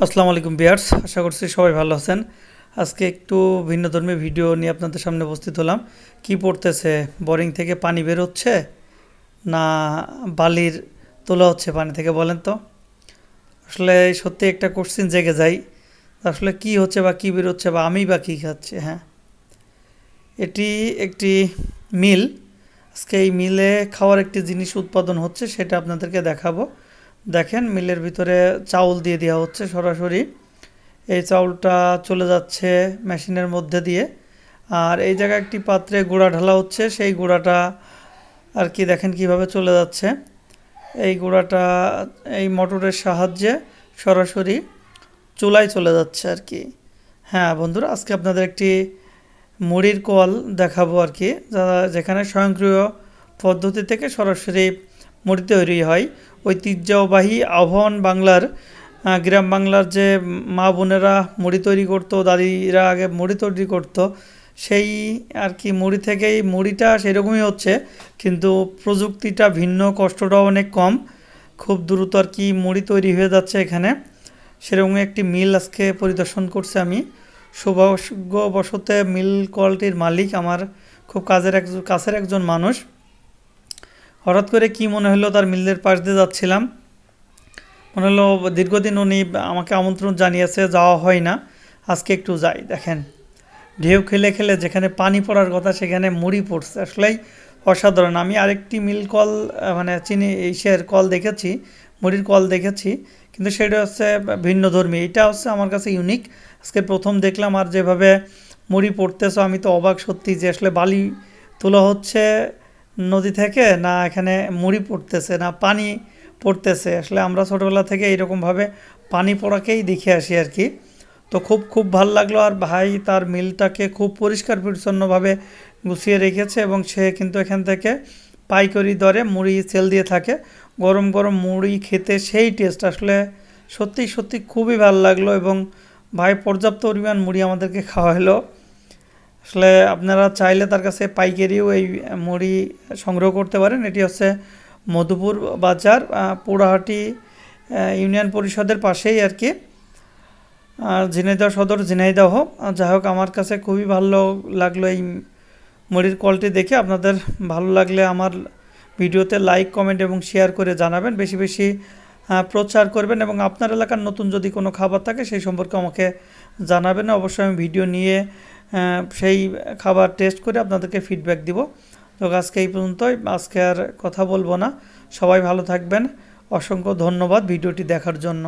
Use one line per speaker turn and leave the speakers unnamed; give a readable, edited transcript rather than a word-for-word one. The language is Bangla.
আসসালামু আলাইকুম ভিউয়ার্স, আশা করছি সবাই ভালো আছেন। আজকে একটু ভিন্নধর্মী ভিডিও নিয়ে আপনাদের সামনে উপস্থিত হলাম। কি পড়তেছে, বোরিং থেকে পানি বের হচ্ছে না বালির তোলা হচ্ছে পানি থেকে, বলেন তো? আসলে সত্যি একটা কোশ্চিন জেগে যায়, আসলে কি হচ্ছে বা কি বের হচ্ছে বা আমি বা কী খাচ্ছি। হ্যাঁ, এটি একটি মিল। আজকে এই মিলে খাওয়ার একটি জিনিস উৎপাদন হচ্ছে, সেটা আপনাদেরকে দেখাবো। দেখেন, মিলের ভিতরে চাউল দিয়ে দেওয়া হচ্ছে সরাসরি। এই চাউলটা চলে যাচ্ছে মেশিনের মধ্যে দিয়ে, আর এই জায়গায় একটি পাত্রে গুঁড়া ঢালা হচ্ছে। সেই গুঁড়াটা আর কি দেখেন কিভাবে চলে যাচ্ছে। এই গুঁড়াটা এই মোটরের সাহায্যে সরাসরি চুলায় চলে যাচ্ছে আর কি। হ্যাঁ বন্ধুরা, আজকে আপনাদের একটি মুড়ির কল দেখাবো আর কি, যেখানে স্বয়ংক্রিয় পদ্ধতি থেকে সরাসরি মুড়ি তৈরি হয়। ঐতিহ্যবাহী আহ্বান বাংলার, গ্রাম বাংলার যে মা বোনেরা মুড়ি তৈরি করতো, দাদিরা আগে মুড়ি তৈরি করতো, সেই আর কি মুড়ি থেকেই মুড়িটা সেরকমই হচ্ছে, কিন্তু প্রযুক্তিটা ভিন্ন, কষ্টটাও অনেক কম, খুব দ্রুত আর কি মুড়ি তৈরি হয়ে যাচ্ছে এখানে। সেরকম একটি মিল আজকে পরিদর্শন করছি আমি। সৌভাগ্যবশতে মিল কলটির মালিক আমার খুব কাছের একজন মানুষ। হঠাৎ করে কি মনে হলো, তার মিলের পাশ দিয়ে যাচ্ছিলাম, মনে হলো দীর্ঘদিন উনি আমাকে আমন্ত্রণ জানিয়েছে, যাওয়া হয় না, আজকে একটু যাই। দেখেন, ঢেউ খেলে খেলে যেখানে পানি পড়ার কথা সেখানে মুড়ি পড়ছে, আসলেই অসাধারণ। আমি আরেকটি মিল কল মানে চিনি ইসের কল দেখেছি, মুড়ির কল দেখেছি, কিন্তু সেটা হচ্ছে ভিন্নধর্মী। এটা হচ্ছে আমার কাছে ইউনিক, আজকে প্রথম দেখলাম। আর যেভাবে মুড়ি পড়তেছে, আমি তো অবাক সত্যি, যে আসলে বালি তোলা হচ্ছে নদী থেকে, না এখানে মুড়ি পড়তেছে, না পানি পড়তেছে। আসলে আমরা ছোটোবেলা থেকে এইরকমভাবে পানি পড়াকেই দেখে আসি আর কি। তো খুব খুব ভালো লাগলো। আর ভাই তার মিলটাকে খুব পরিষ্কার পরিচ্ছন্নভাবে গুছিয়ে রেখেছে, এবং সে কিন্তু এখান থেকে পাইকারি দরে মুড়ি সেল দিয়ে থাকে। গরম গরম মুড়ি খেতে সেই টেস্ট, আসলে সত্যি সত্যি খুবই ভালো লাগলো। এবং ভাই পর্যাপ্ত পরিমাণ মুড়ি আমাদেরকে খাওয়া হলো। আসলে আপনারা চাইলে তার কাছে পাইকারিও এই মুড়ি সংগ্রহ করতে পারেন। এটি হচ্ছে মধুপুর বাজার, পোড়াহাটি ইউনিয়ন পরিষদের পাশেই আর কি, ঝিনাইদহ সদর, ঝিনাইদহ। যাই হোক, আমার কাছে খুবই ভালো লাগলো এই মুড়ির কলটি দেখে। আপনাদের ভালো লাগলে আমার ভিডিওতে লাইক, কমেন্ট এবং শেয়ার করে জানাবেন, বেশি বেশি প্রচার করবেন, এবং আপনার এলাকার নতুন যদি কোনো খাবার থাকে সেই সম্পর্কে আমাকে জানাবেন। অবশ্যই আমি ভিডিও নিয়ে সেই খাবার টেস্ট করে আপনাদেরকে ফিডব্যাক দিব। তো আজকে এই পর্যন্তই, আজকে আর কথা বলবো না। সবাই ভালো থাকবেন, অসংখ্য ধন্যবাদ ভিডিওটি দেখার জন্য।